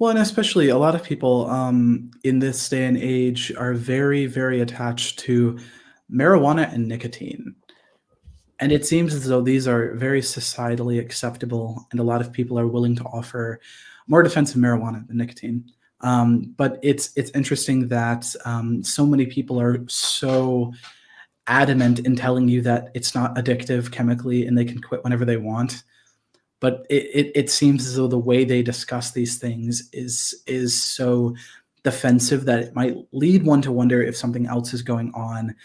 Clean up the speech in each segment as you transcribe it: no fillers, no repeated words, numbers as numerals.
Well, and especially a lot of people in this day and age are very, very attached to marijuana and nicotine. And it seems as though these are very societally acceptable, and a lot of people are willing to offer more defensive marijuana than nicotine. But it's interesting that so many people are so adamant in telling you that it's not addictive chemically and they can quit whenever they want. But it seems as though the way they discuss these things is so defensive that it might lead one to wonder if something else is going on,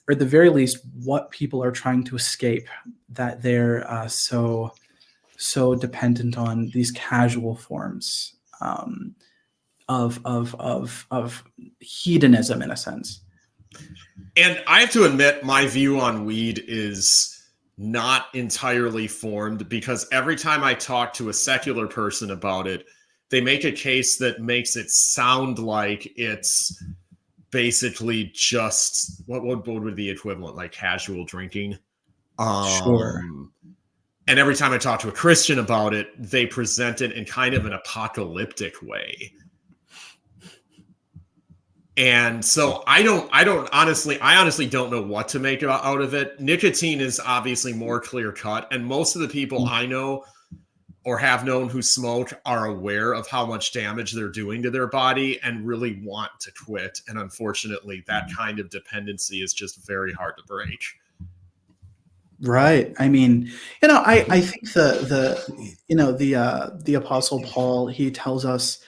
or at the very least, what people are trying to escape, that they're so dependent on these casual forms of hedonism, in a sense. And I have to admit, my view on weed is not entirely formed, because every time I talk to a secular person about it, they make a case that makes it sound like it's basically just what would be the equivalent, like casual drinking. Sure. And every time I talk to a Christian about it, they present it in kind of an apocalyptic way. And so I honestly don't know what to make out of it. Nicotine is obviously more clear cut, and most of the people I know or have known who smoke are aware of how much damage they're doing to their body and really want to quit. And unfortunately, that kind of dependency is just very hard to break. Right. I mean, I think the Apostle Paul, he tells us,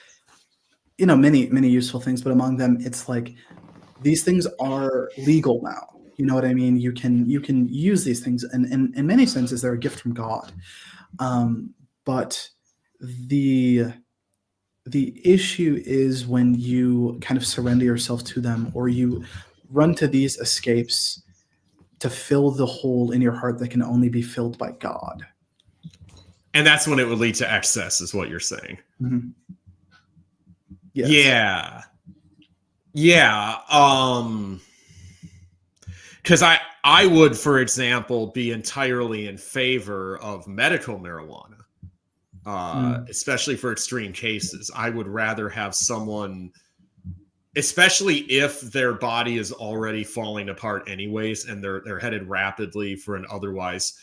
many useful things, but among them, it's like these things are legal now. You know what I mean? You can use these things, and in many senses, they're a gift from God. But the issue is when you kind of surrender yourself to them, or you run to these escapes to fill the hole in your heart that can only be filled by God. And that's when it would lead to excess, is what you're saying. Mm-hmm. Yes. Yeah. Because I would, for example, be entirely in favor of medical marijuana, especially for extreme cases. I would rather have someone, especially if their body is already falling apart anyways, and they're headed rapidly for an otherwise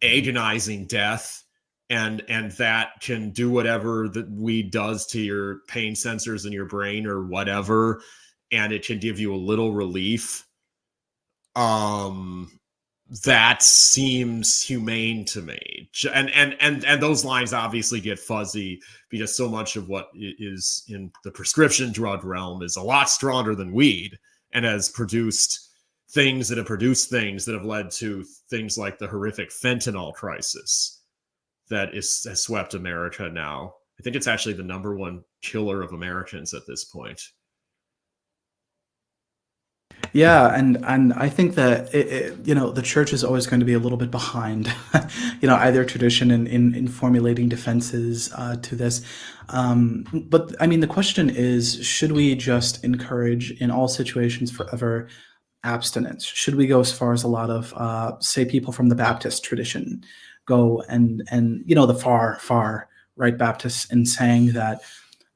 agonizing death, and that can do whatever the weed does to your pain sensors in your brain or whatever, and it can give you a little relief. That seems humane to me. And those lines obviously get fuzzy, because so much of what is in the prescription drug realm is a lot stronger than weed, and has produced things that have led to things like the horrific fentanyl crisis that has swept America now. I think it's actually the number one killer of Americans at this point. Yeah, and I think that the church is always going to be a little bit behind, either tradition in formulating defenses to this. But I mean, the question is, should we just encourage in all situations forever abstinence? Should we go as far as a lot of say people from the Baptist tradition go, and the far right Baptists, in saying that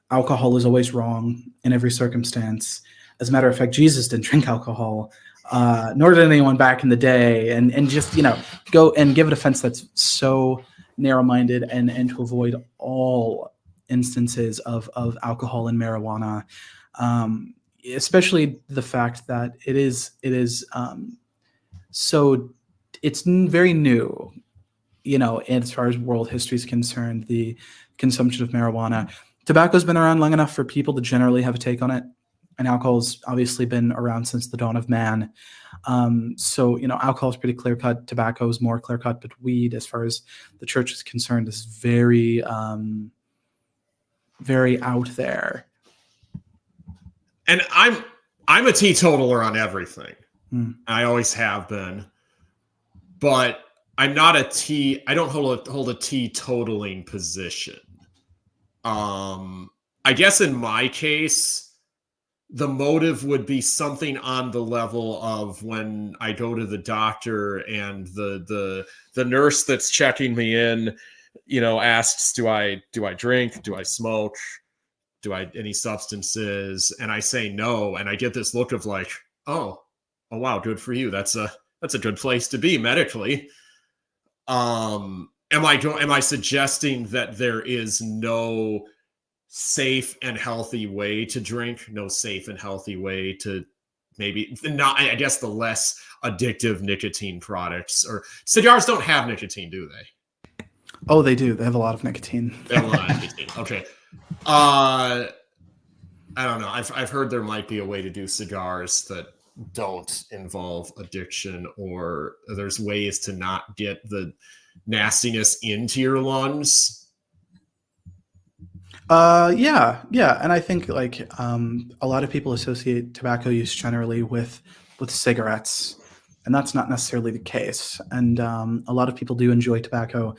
alcohol is always wrong in every circumstance? As a matter of fact, Jesus didn't drink alcohol, nor did anyone back in the day, and just go and give a defense that's so narrow-minded, and to avoid all instances of alcohol and marijuana, especially the fact that it is so it's very new, as far as world history is concerned, the consumption of marijuana. Tobacco's been around long enough for people to generally have a take on it, and alcohol's obviously been around since the dawn of man. So alcohol is pretty clear cut. Tobacco is more clear cut, but weed, as far as the church is concerned, is very, very out there. And I'm a teetotaler on everything. I always have been, but I'm not I don't hold a teetotaling position. I guess in my case, the motive would be something on the level of when I go to the doctor and the nurse that's checking me in, asks, do I drink? Do I smoke? any substances? And I say no, and I get this look of like, oh wow, good for you. That's a good place to be medically. Am I suggesting that there is no safe and healthy way to drink, no safe and healthy way to maybe not, I guess, the less addictive nicotine products? Or cigars don't have nicotine, do they? Oh, they do. They have a lot of nicotine. They have a lot of nicotine. Okay. I don't know. I've heard there might be a way to do cigars that don't involve addiction, or there's ways to not get the nastiness into your lungs. Yeah. And I think like a lot of people associate tobacco use generally with cigarettes, and that's not necessarily the case. And a lot of people do enjoy tobacco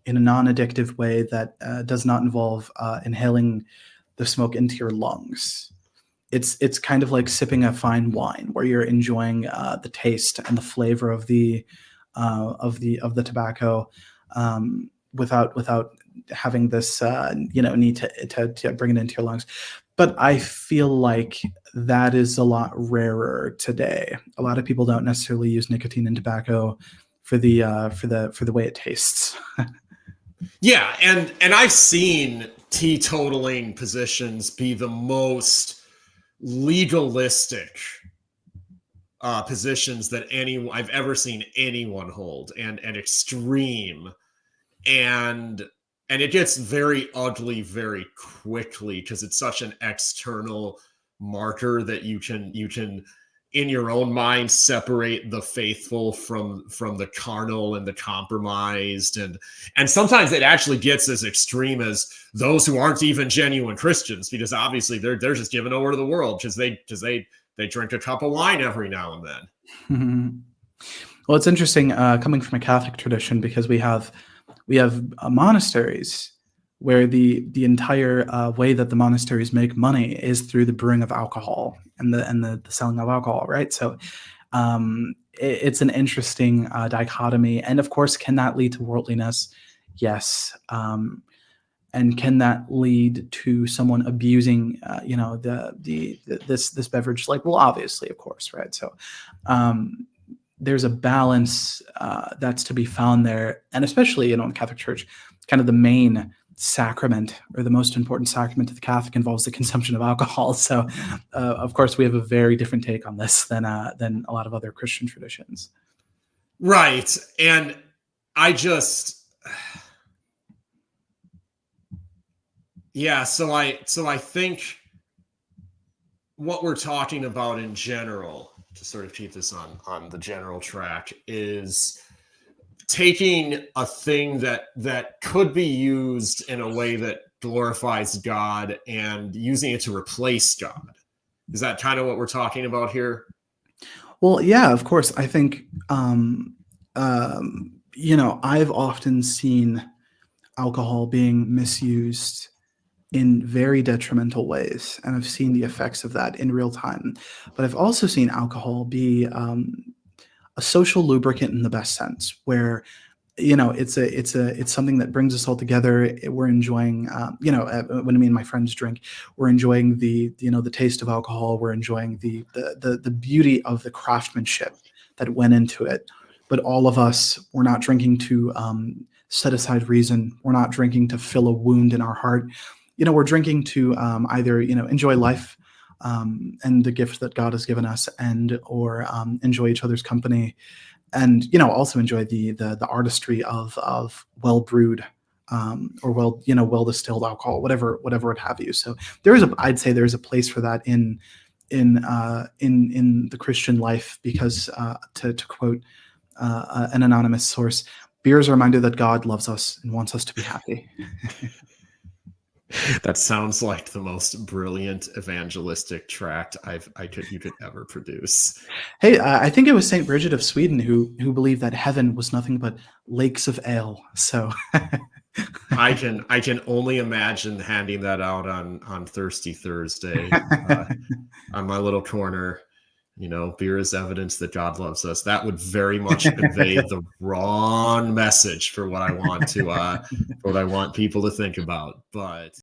in a non-addictive way that does not involve inhaling the smoke into your lungs. It's kind of like sipping a fine wine, where you're enjoying the taste and the flavor of the tobacco without having this need to bring it into your lungs. But I feel like that is a lot rarer today. A lot of people don't necessarily use nicotine in tobacco for the way it tastes. Yeah, and I've seen teetotaling positions be the most legalistic positions that I've ever seen anyone hold, and extreme, and it gets very ugly very quickly, because it's such an external marker that you can in your own mind separate the faithful from the carnal and the compromised, and sometimes it actually gets as extreme as those who aren't even genuine Christians, because obviously they're just given over to the world because they drink a cup of wine every now and then. Mm-hmm. Well, it's interesting coming from a Catholic tradition, because we have monasteries where the entire way that the monasteries make money is through the brewing of alcohol and the selling of alcohol, right? So it's an interesting dichotomy. And of course, can that lead to worldliness? Yes. And can that lead to someone abusing, this beverage? Like, well, obviously, of course, right? So there's a balance that's to be found there, and especially in the Catholic Church, kind of the main sacrament, or the most important sacrament to the Catholic, involves the consumption of alcohol. So, of course, we have a very different take on this than a lot of other Christian traditions. Right, and I just. Yeah, so I think what we're talking about in general, to sort of keep this on the general track, is taking a thing that could be used in a way that glorifies God and using it to replace God. Is that kind of what we're talking about here? Well, yeah, of course. I think I've often seen alcohol being misused in very detrimental ways, and I've seen the effects of that in real time. But I've also seen alcohol be a social lubricant in the best sense, where it's something that brings us all together. We're enjoying, when me and my friends drink, we're enjoying the taste of alcohol. We're enjoying the beauty of the craftsmanship that went into it. But all of us, we're not drinking to set aside reason. We're not drinking to fill a wound in our heart. We're drinking to either enjoy life and the gift that God has given us, or enjoy each other's company, and also enjoy the artistry of well brewed or well distilled alcohol, whatever it have you. So I'd say there's a place for that in the Christian life, because to quote an anonymous source, beer is a reminder that God loves us and wants us to be happy. That sounds like the most brilliant evangelistic tract you could ever produce. Hey, I think it was Saint Bridget of Sweden who believed that heaven was nothing but lakes of ale. So I can only imagine handing that out on Thirsty Thursday on my little corner. Beer is evidence that God loves us. That would very much convey the wrong message for what I want people to think about. But